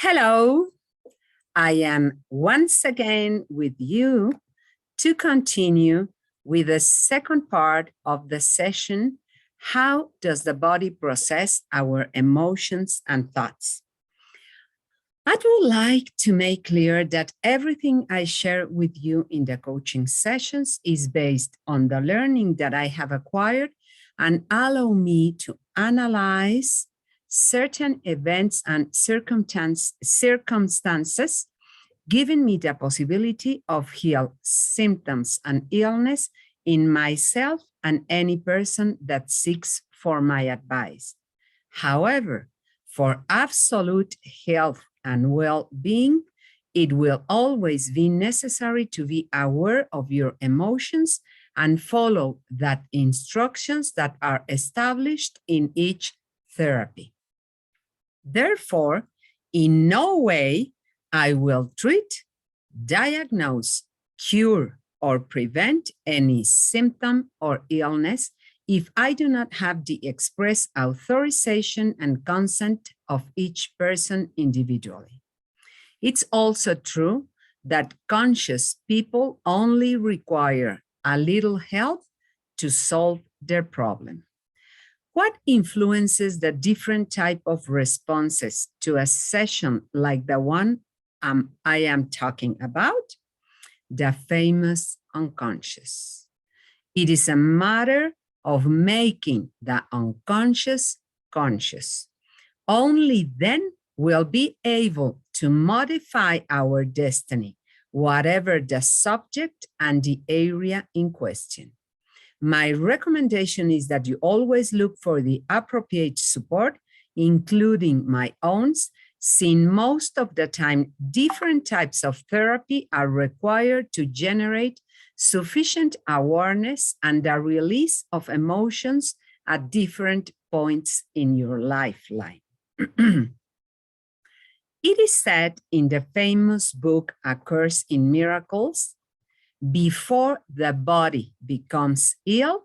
Hello, I am once again with you to continue with the second part of the session, How does the body process our emotions and thoughts? I would like to make clear that everything I share with you in the coaching sessions is based on the learning that I have acquired and allow me to analyze certain events and circumstances, giving me the possibility of heal symptoms and illness in myself and any person that seeks for my advice. However, for absolute health and well-being, it will always be necessary to be aware of your emotions and follow that instructions that are established in each therapy. Therefore, in no way I will treat, diagnose, cure, or prevent any symptom or illness if I do not have the express authorization and consent of each person individually. It's also true that conscious people only require a little help to solve their problem. What influences the different type of responses to a session like the one I am talking about? The famous unconscious. It is a matter of making the unconscious conscious. Only then we'll be able to modify our destiny, whatever the subject and the area in question. My recommendation is that you always look for the appropriate support, including my own, since most of the time, different types of therapy are required to generate sufficient awareness and the release of emotions at different points in your lifeline. It is said in the famous book, A Course in Miracles, before the body becomes ill,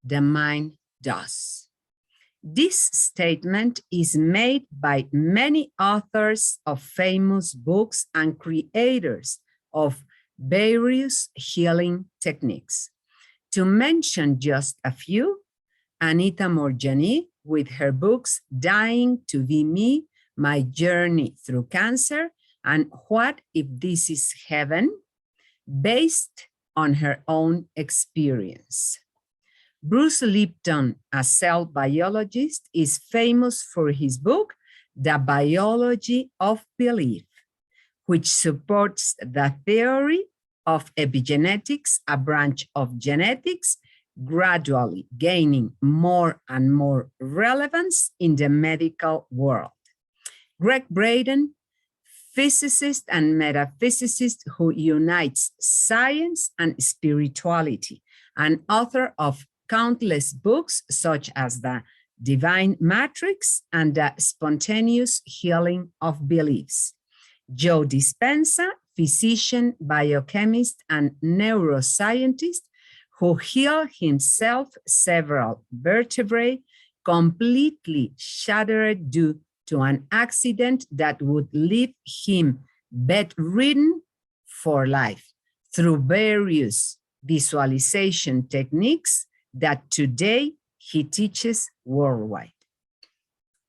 the mind does. This statement is made by many authors of famous books and creators of various healing techniques. To mention just a few, Anita Moorjani with her books Dying to Be Me, My Journey Through Cancer, and What If This Is Heaven, based on her own experience. Bruce Lipton, a cell biologist, is famous for his book, The Biology of Belief, which supports the theory of epigenetics, a branch of genetics, gradually gaining more and more relevance in the medical world. Greg Braden, physicist and metaphysicist who unites science and spirituality, and author of countless books such as The Divine Matrix and The Spontaneous Healing of Beliefs. Joe Dispenza, physician, biochemist, and neuroscientist who healed himself several vertebrae completely shattered due to an accident that would leave him bedridden for life through various visualization techniques that today he teaches worldwide.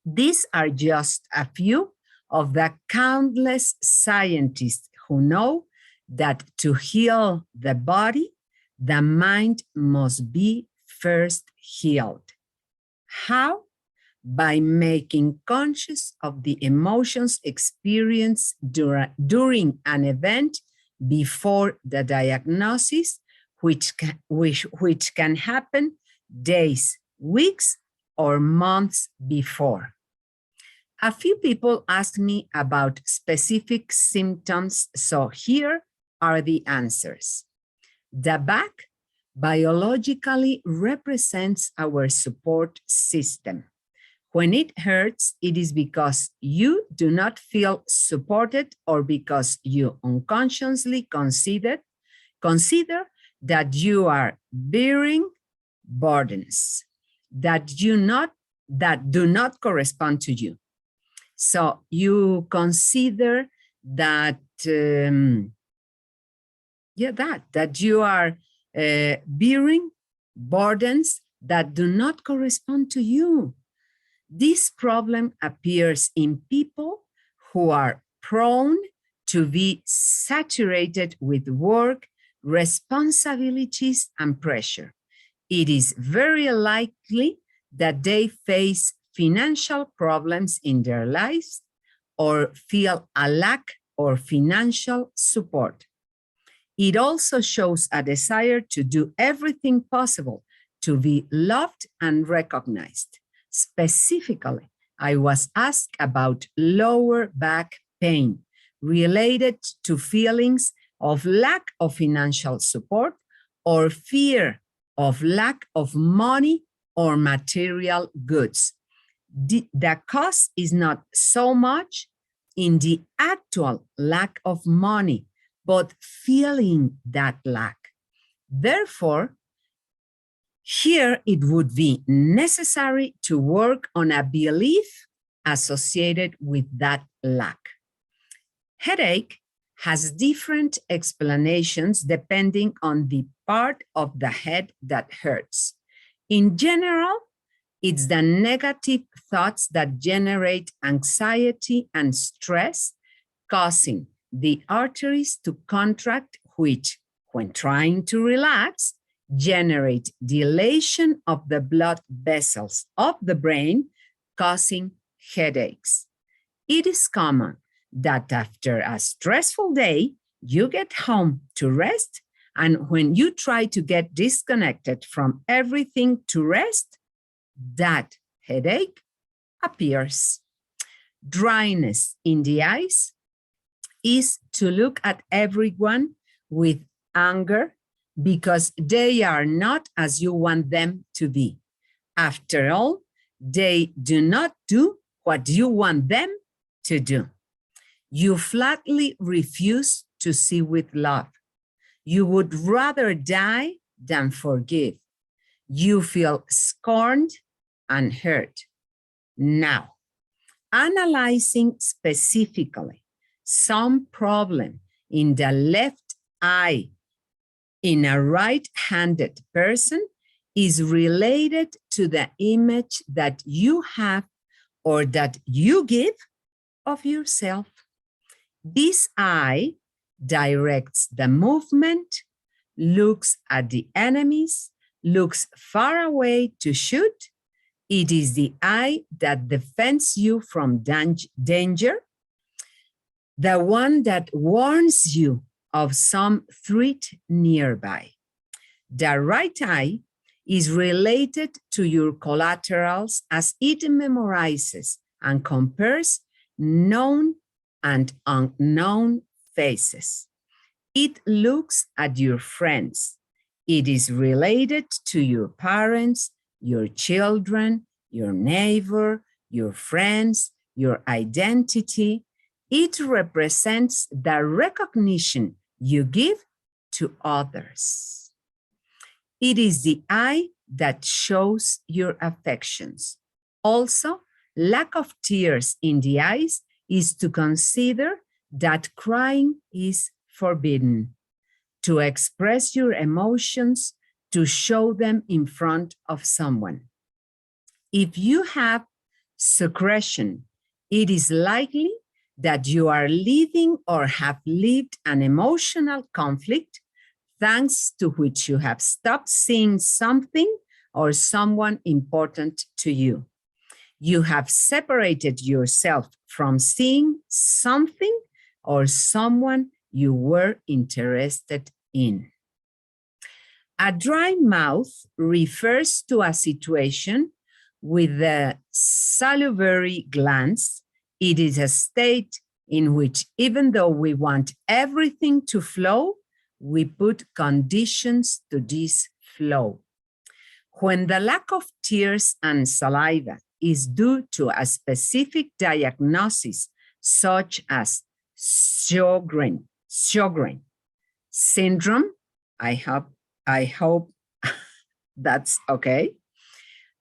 These are just a few of the countless scientists who know that to heal the body, the mind must be first healed. How? By making conscious of the emotions experienced during an event before the diagnosis, which can happen days, weeks, or months before. A few people ask me about specific symptoms, so here are the answers. The back biologically represents our support system. When it hurts, it is because you do not feel supported or because you unconsciously consider that you are bearing burdens that do not correspond to you. So you consider that, that you are bearing burdens that do not correspond to you. This problem appears in people who are prone to be saturated with work, responsibilities, and pressure. It is very likely that they face financial problems in their lives or feel a lack of financial support. It also shows a desire to do everything possible to be loved and recognized. Specifically, I was asked about lower back pain related to feelings of lack of financial support or fear of lack of money or material goods. The cause is not so much in the actual lack of money, but feeling that lack. Therefore, here it would be necessary to work on a belief associated with that lack. Headache has different explanations depending on the part of the head that hurts. In general, it's the negative thoughts that generate anxiety and stress, causing the arteries to contract, which, when trying to relax, generate dilation of the blood vessels of the brain, causing headaches. It is common that after a stressful day, you get home to rest, and when you try to get disconnected from everything to rest, that headache appears. Dryness in the eyes is to look at everyone with anger because they are not as you want them to be. After all, they do not do what you want them to do. You flatly refuse to see with love. You would rather die than forgive. You feel scorned and hurt. Now, analyzing specifically some problem in the left eye in a right-handed person is related to the image that you have or that you give of yourself. This eye directs the movement, looks at the enemies, looks far away to shoot. It is the eye that defends you from danger, the one that warns you of some threat nearby. The right eye is related to your collaterals as it memorizes and compares known and unknown faces. It looks at your friends. It is related to your parents, your children, your neighbor, your friends, your identity. It represents the recognition you give to others. It is the eye that shows your affections. Also, lack of tears in the eyes is to consider that crying is forbidden. To express your emotions, to show them in front of someone. If you have secretion, it is likely that you are living or have lived an emotional conflict thanks to which you have stopped seeing something or someone important to you. You have separated yourself from seeing something or someone you were interested in. A dry mouth refers to a situation with the salivary glands. It is a state in which, even though we want everything to flow, we put conditions to this flow. When the lack of tears and saliva is due to a specific diagnosis, such as Sjogren syndrome, I hope that's okay,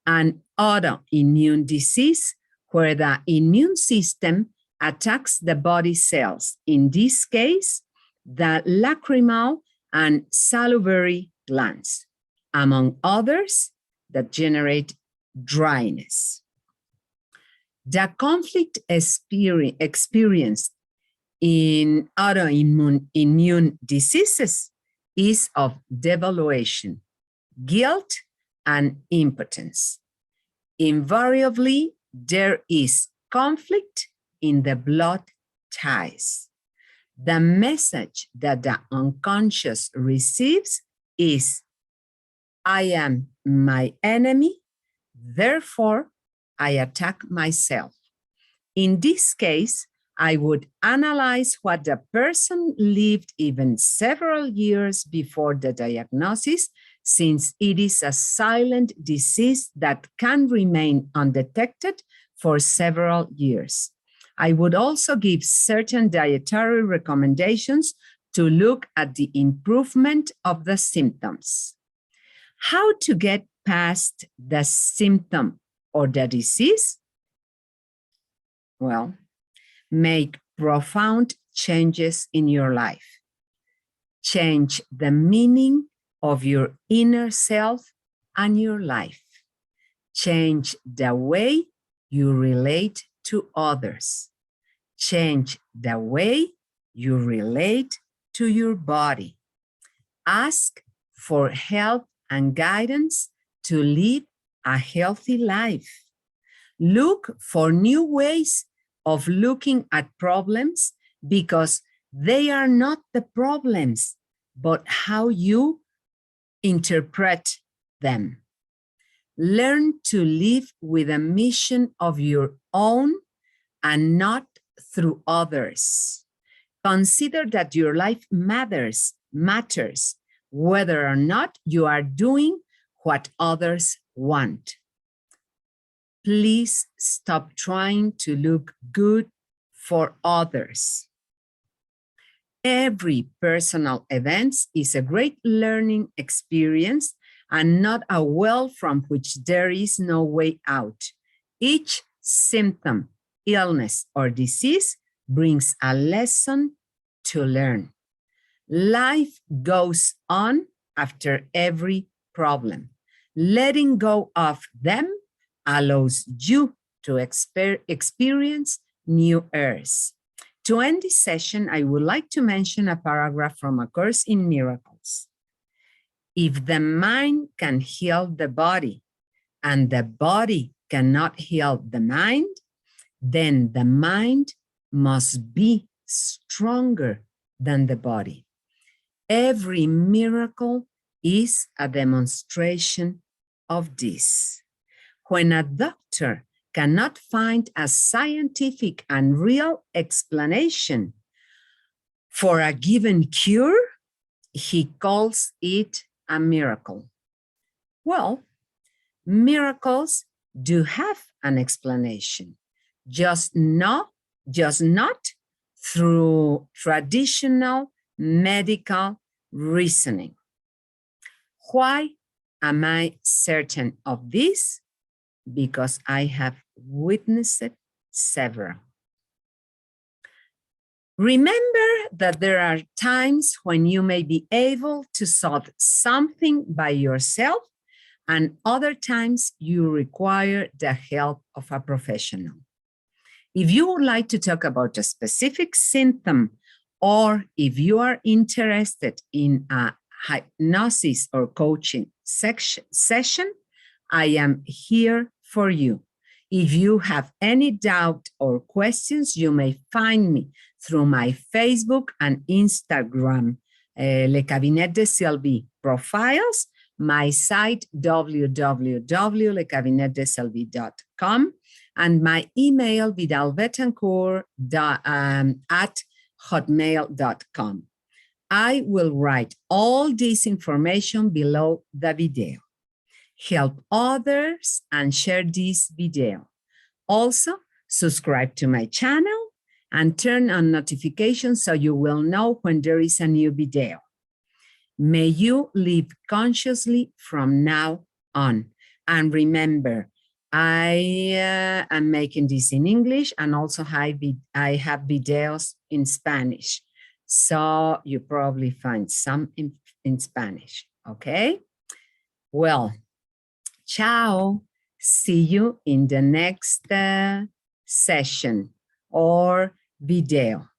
an autoimmune disease, where the immune system attacks the body cells, in this case, the lacrimal and salivary glands, among others, that generate dryness. The conflict experienced in autoimmune diseases is of devaluation, guilt, and impotence. Invariably, there is conflict in the blood ties. The message that the unconscious receives is, I am my enemy, therefore I attack myself. In this case, I would analyze what the person lived even several years before the diagnosis, since it is a silent disease that can remain undetected for several years. I would also give certain dietary recommendations to look at the improvement of the symptoms. How to get past the symptom or the disease? Well, make profound changes in your life. Change the meaning of your inner self and your life. Change the way you relate to others. Change the way you relate to your body. Ask for help and guidance to live a healthy life. Look for new ways of looking at problems, because they are not the problems, but how you interpret them. Learn to live with a mission of your own and not through others. Consider that your life matters, whether or not you are doing what others want. Please stop trying to look good for others. Every personal event is a great learning experience and not a well from which there is no way out. Each symptom, illness, or disease brings a lesson to learn. Life goes on after every problem. Letting go of them allows you to experience new earths. To end this session, I would like to mention a paragraph from A Course in Miracles. If the mind can heal the body and the body cannot heal the mind, then the mind must be stronger than the body. Every miracle is a demonstration of this. When a doctor cannot find a scientific and real explanation for a given cure, he calls it a miracle. Well, miracles do have an explanation, just not through traditional medical reasoning. Why am I certain of this? Because I have witnessed several. Remember that there are times when you may be able to solve something by yourself, and other times you require the help of a professional. If you would like to talk about a specific symptom, or if you are interested in a hypnosis or coaching session, I am here for you. If you have any doubt or questions, you may find me through my Facebook and Instagram, Le Cabinet de Sylvie profiles, my site www.lecabinetdesylvie.com, and my email vidalbetancourt@hotmail.com. I will write all this information below the video. Help others and share this video. Also, subscribe to my channel and turn on notifications so you will know when there is a new video. May you live consciously from now on. And remember, I am making this in English, and also I have videos in Spanish. So you probably find some in Spanish, okay? Well, ciao. See you in the next session or video.